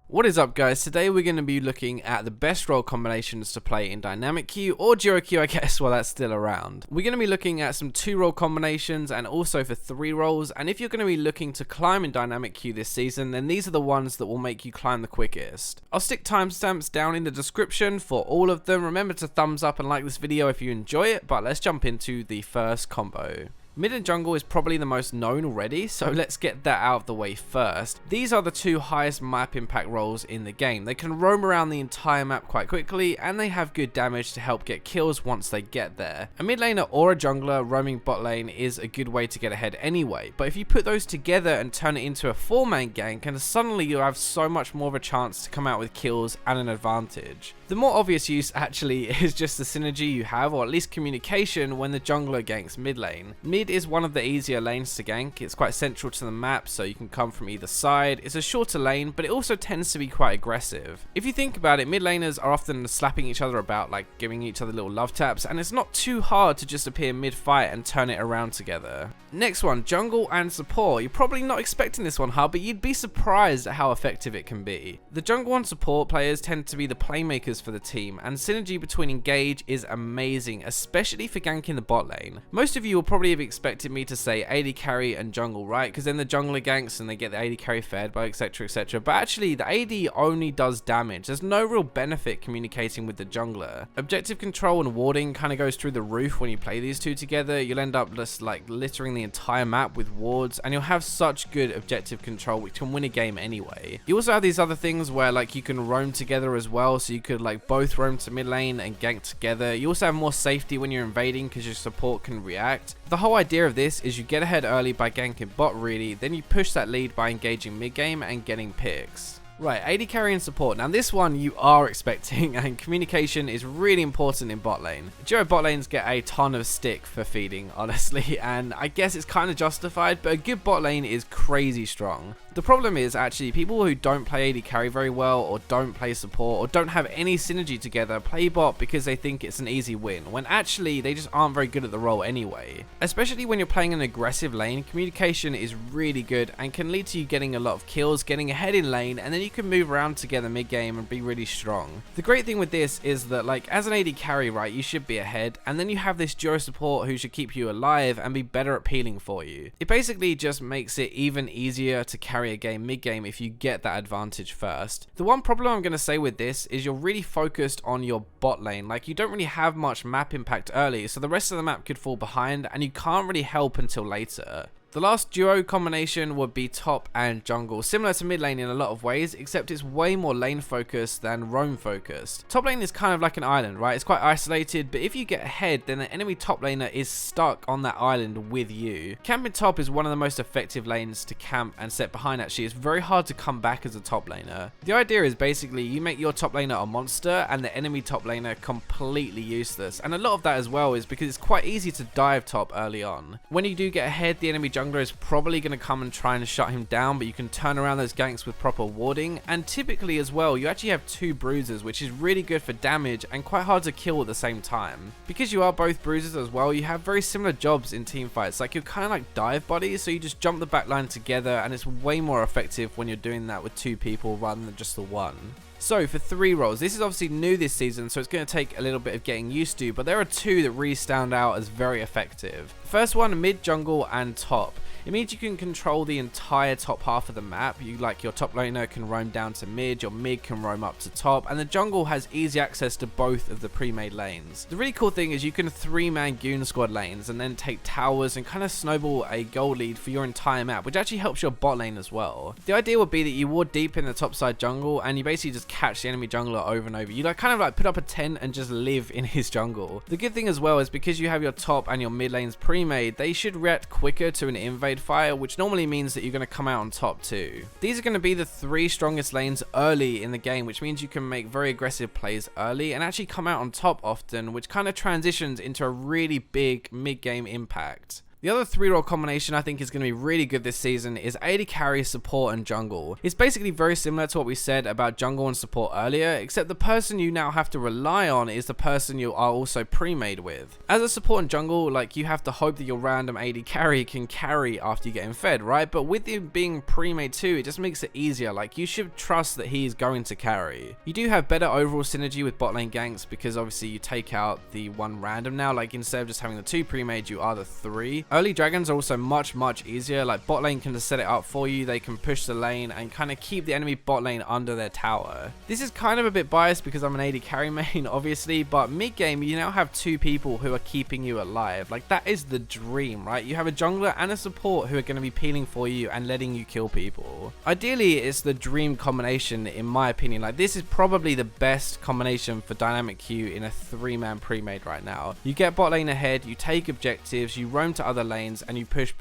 What is up, guys? Today we're going to be looking at the best role combinations to play in dynamic queue or duo queue, I guess, while that's still around. We're going to be looking at some 2-role combinations and also for 3 roles, and if you're going to be looking to climb in dynamic queue this season, then these are the ones that will make you climb the quickest. I'll stick timestamps down in the description for all of them. Remember to thumbs up and like this video if you enjoy it, but let's jump into the first combo. Mid and jungle is probably the most known already, so let's get that out of the way first. These are the 2 highest map impact roles in the game. They can roam around the entire map quite quickly, and they have good damage to help get kills once they get there. A mid laner or a jungler roaming bot lane is a good way to get ahead anyway, but if you put those together and turn it into a 4-man gank, and suddenly you have so much more of a chance to come out with kills and an advantage. The more obvious use actually is just the synergy you have, or at least communication, when the jungler ganks mid lane. Mid is one of the easier lanes to gank. It's quite central to the map, so you can come from either side. It's a shorter lane, but it also tends to be quite aggressive. If you think about it, mid laners are often slapping each other about, like giving each other little love taps, and it's not too hard to just appear mid-fight and turn it around together. Next one, jungle and support. You're probably not expecting this one, but you'd be surprised at how effective it can be. The jungle and support players tend to be the playmakers for the team, and synergy between engage is amazing, especially for ganking the bot lane. Most of you will probably have expected me to say AD carry and jungle, right? Because then the jungler ganks and they get the AD carry fed by etc, etc. But actually the AD only does damage. There's no real benefit communicating with the jungler. Objective control and warding kind of goes through the roof when you play these 2 together. You'll end up just like littering the entire map with wards, and you'll have such good objective control which can win a game anyway. You also have these other things where like you can roam together as well, so you could like both roam to mid lane and gank together. You also have more safety when you're invading because your support can react. The whole idea of this is you get ahead early by ganking bot really, then you push that lead by engaging mid game and getting picks. Right, AD carry and support. Now this one you are expecting, and communication is really important in bot lane. Duo bot lanes get a ton of stick for feeding, honestly, and I guess it's kind of justified, but a good bot lane is crazy strong. The problem is actually people who don't play AD carry very well, or don't play support, or don't have any synergy together play bot because they think it's an easy win, when actually they just aren't very good at the role anyway. Especially when you're playing an aggressive lane, communication is really good and can lead to you getting a lot of kills, getting ahead in lane, and then you can move around together mid game and be really strong. The great thing with this is that like as an AD carry, right, you should be ahead, and then you have this duo support who should keep you alive and be better at peeling for you. It basically just makes it even easier to carry a game mid game if you get that advantage first. The one problem I'm going to say with this is you're really focused on your bot lane. Like you don't really have much map impact early, so the rest of the map could fall behind and you can't really help until later. The last duo combination would be top and jungle, similar to mid lane in a lot of ways, except it's way more lane focused than roam focused. Top lane is kind of like an island, right? It's quite isolated, but if you get ahead, then the enemy top laner is stuck on that island with you. Camping top is one of the most effective lanes to camp and set behind actually. It's very hard to come back as a top laner. The idea is basically you make your top laner a monster and the enemy top laner completely useless, and a lot of that as well is because it's quite easy to dive top early on. When you do get ahead, the enemy jungler is probably going to come and try and shut him down, but you can turn around those ganks with proper warding, and typically as well you actually have 2 bruisers, which is really good for damage and quite hard to kill at the same time. Because you are both bruisers as well, you have very similar jobs in team fights, like you're kind of like dive buddies, so you just jump the back line together, and it's way more effective when you're doing that with 2 people rather than just the 1. So for 3 roles, this is obviously new this season, so it's going to take a little bit of getting used to, but there are 2 that really stand out as very effective. First one, mid, jungle, and top. It means you can control the entire top half of the map. Your top laner can roam down to mid, your mid can roam up to top, and the jungle has easy access to both of the pre-made lanes. The really cool thing is you can 3-man goon squad lanes and then take towers and kind of snowball a gold lead for your entire map, which actually helps your bot lane as well. The idea would be that you ward deep in the top side jungle and you basically just catch the enemy jungler over and over. You like kind of like put up a tent and just live in his jungle. The good thing as well is because you have your top and your mid lanes pre-made, they should react quicker to an invade fire, which normally means that you're going to come out on top too. These are going to be the 3 strongest lanes early in the game, which means you can make very aggressive plays early and actually come out on top often, which kind of transitions into a really big mid-game impact. The other 3-role combination I think is going to be really good this season is AD carry, support, and jungle. It's basically very similar to what we said about jungle and support earlier, except the person you now have to rely on is the person you are also pre-made with. As a support and jungle, like, you have to hope that your random AD carry can carry after you get him fed, right? But with him being pre-made too, it just makes it easier. Like, you should trust that he is going to carry. You do have better overall synergy with bot lane ganks because obviously you take out the one random now. Like, instead of just having the 2 pre-made, you are the 3. Early dragons are also much easier. Like, bot lane can just set it up for you. They can push the lane and kind of keep the enemy bot lane under their tower. This is kind of a bit biased because I'm an AD carry main, obviously, but mid game you now have 2 people who are keeping you alive. Like, that is the dream, right? You have a jungler and a support who are going to be peeling for you and letting you kill people. Ideally, it's the dream combination in my opinion. Like, this is probably the best combination for dynamic Q in a 3-man pre-made right now. You get bot lane ahead, you take objectives, you roam to other lanes, and you push.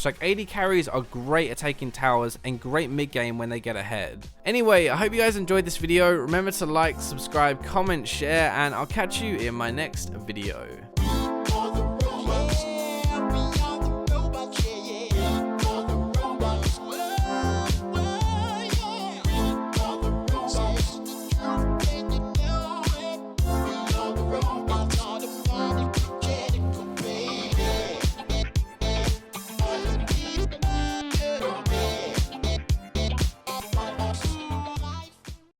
Like, AD carries are great at taking towers and great mid game when they get ahead. Anyway, I hope you guys enjoyed this video. Remember to like, subscribe, comment, share, and I'll catch you in my next video.